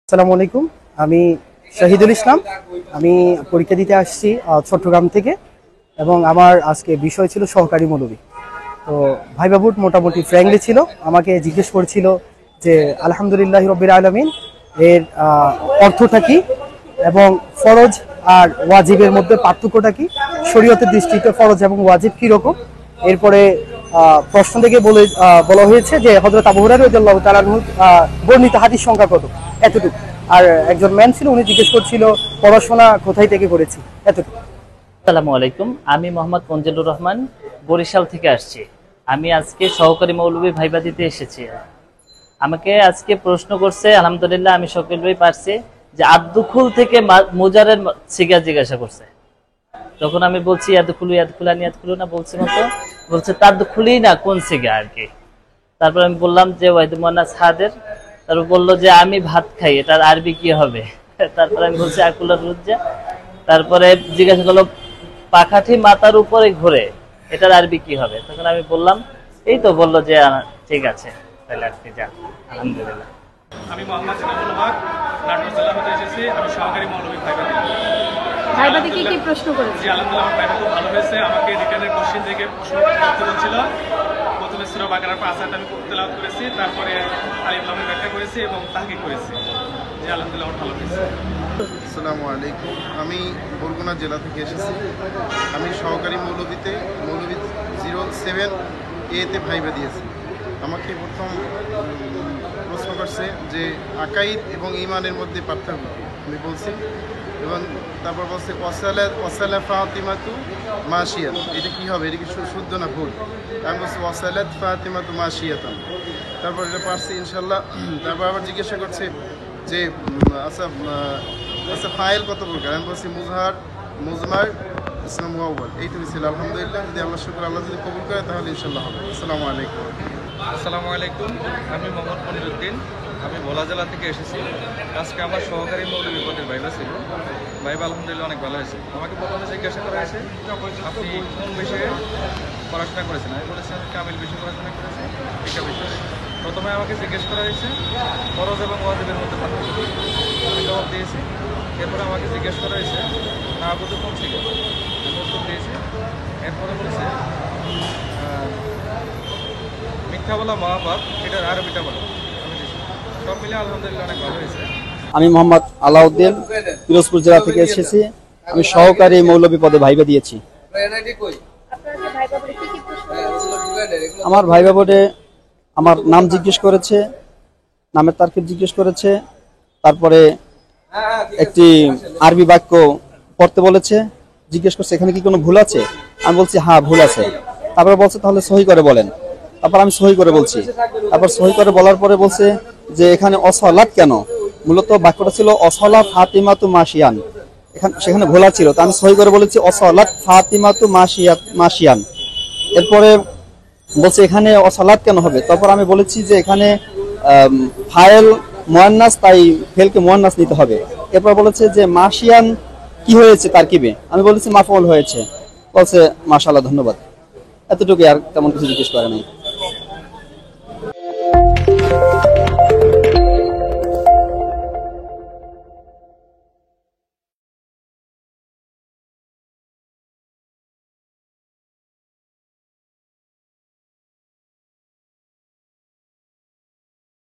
আসসালামু আলাইকুম। আমি শহীদুল ইসলাম। আমি পরীক্ষা দিতে আসছি চট্টগ্রাম থেকে এবং আমার আজকে বিষয় ছিল সহকারী মৌলবী। তো ভাইবা বোর্ড মোটামুটি ফ্র্যাঙ্কলি ছিল, আমাকে জিজ্ঞেস করেছিল যে আলহামদুলিল্লাহ রব্বিল আলামিন এর অর্থটা কি এবং ফরজ আর ওয়াজিবের মধ্যে পার্থক্যটা কি, শরীয়তের দৃষ্টিতে ফরজ এবং ওয়াজিব কীরকম। এরপরে প্রশ্ন থেকে বলা হয়েছে যে হযরত আবু হুরায়রা রাদিয়াল্লাহু তাআলা আনহু বর্ণিত হাদিস সংখ্যা কত, এতটুকু। আর একজন ম্যান ছিল, উনি জিজ্ঞেস করছিল পড়াশোনা কোথায় থেকে করেছি, এতটুকু। আসসালামু আলাইকুম, আমি মোহাম্মদ মঞ্জিলুর রহমান, বরিশাল থেকে আসছি। আমি আজকে সহকারী মৌলবী ভাইবা দিতে এসেছি। আমাকে আজকে প্রশ্ন করছে, আলহামদুলিল্লাহ আমি সকলভাবে পারছি, যে আদদুখুল থেকে মুজারের সিগা জিজ্ঞাসা করছে। তখন আমি বলছি ইয়াদখুলু না বলছি মতো, বলছে তাদখুলি না কোন সিগা আর কি। তারপর আমি বললাম যে ওয়াহিদ মুয়ান্নাস হাদের। তারপর বললো যে আমি ভাত খাই, এটার আরবি কি হবে। তারপর আমি বলছি আকুলার রুজ্জা। তারপরে জিজ্ঞাসা করলো পাখাটি মাথার উপরে ঘুরে, এটার আরবি কি হবে। তখন আমি বললাম, এই তো বললো যে ঠিক আছে তাহলে আপনি যান। আলহামদুলিল্লাহ। আমি মোহাম্মদ সিরাজুল হক, নাটোর জেলা হতে এসেছি। আমি সহকারী মৌলবী ভাইবা দিলাম। ভাইবাতে কি প্রশ্ন করেছে? জি আলহামদুলিল্লাহ, আমার ভাইবা খুব ভালো হয়েছে। আমাকে রিটার্নের কোশ্চেন থেকে প্রশ্ন করতে বলছিল। প্রথমে সূরা বাকারার 5 আয়াত আমি তেলাওয়াত করেছি, তারপরে আলিফ লামের ব্যাখ্যা করেছি এবং তাহকিক করেছি। জি আলহামদুলিল্লাহ, আমার ভালো হয়েছে। আসসালামু আলাইকুম, আমি বরগুনা জেলা থেকে এসেছি। আমি সহকারী মৌলবী 07 এতে ভাইবা দিয়েছি। আমাকে প্রথম প্রশ্ন করছে যে আকাইদ এবং ঈমানের মধ্যে পার্থক্য কি, আমি বলছি। এবং তারপর বলছে ওয়াসালা ফাতিমাতু মাশিয়াত, এটা কী হবে, এটা কি শুদ্ধ না ভুল। আমি বলছি ওয়াসালাত ফাতিমাতু মাশিয়াতান। তারপর এটা পারছি ইনশাল্লাহ। তারপর আবার জিজ্ঞাসা করছে যে আচ্ছা ফাইল কত প্রকার। আমি বলছি মুজহার, মুজমার, ইসলাম মুআওয়াল, এইটুকু ছিল। আলহামদুলিল্লাহ, যদি আল্লাহ শুকর, আল্লাহ যদি কবুল করে তাহলে ইনশাল্লাহ হবে। আসসালামু আলাইকুম। আসসালামু আলাইকুম, আমি মোহাম্মদ মনিরুদ্দিন। আমি ভোলা জেলা থেকে এসেছি। আজকে আমার সহকারী মৌলবী পদের ভাইবা ছিল। ভাইবা আলহামদুলিল্লাহ অনেক ভালো হয়েছে। আমাকে প্রথমে জিজ্ঞাসা করা হয়েছে আপনি কোন বিষয়ে পড়াশোনা করেছেন। আমি বলেছি আমি কামিল বিষয়ে পড়াশোনা করেছি, শিক্ষা বিষয়ে। প্রথমে আমাকে জিজ্ঞেস করা হয়েছে ফরজ এবং ওয়াজিবের মধ্যে পার্থক্য, আমি জবাব দিয়েছি। এরপরে আমাকে জিজ্ঞেস করা হয়েছে না আবুদু কোন ছিল, আমি উত্তর দিয়েছি। এরপরে বলেছে মিথ্যা বলা মহাপাপ, এটার আরবিটা বলো, আমি দিয়েছি। সব মিলে আলহামদুলিল্লাহ অনেক ভালো হয়েছে। আমি মোহাম্মদ আলাউদ্দিন, পিরোজপুর জেলা থেকে এসেছি। আমি সহকারী মৌলবী পদে ভাইবা দিয়েছি। আমার ভাইবা বোর্ডে আমার নাম জিজ্ঞেস করেছে, নামের তারকিব জিজ্ঞেস করেছে, তারপরে একটি আরবি বাক্য পড়তে বলেছে, জিজ্ঞেস করছে এখানে কি কোনো ভুল আছে। আমি বলছি হ্যাঁ ভুল আছে। তারপরে বলছে তাহলে সহি করে বলেন। তারপর আমি সহি করে বলছি। তারপর সহি করে বলার পরে বলছে যে এখানে অসলাত কেন, মূলত বাক্যটা ছিল অসলা ফাতিমাতু মাশিয়ান, সেখানে ভোলা ছিল। তা আমি সহি করে বলেছি অসলাত ফাতিমাতু মাশিয়ান। এরপরে বলছে এখানে অসলাত কেন হবে। তারপর আমি বলেছি যে এখানে ফাইল মুয়ান্নাস, তাই ফেলকে মুয়ান্নাস নিতে হবে। এরপর বলেছে যে মাশিয়ান কি হয়েছে তারকিবে, আমি বলেছি মাফউল হয়েছে। বলছে মাশাআল্লাহ ধন্যবাদ, এতটুকুই, আর তেমন কিছু জিজ্ঞেস করে নাই।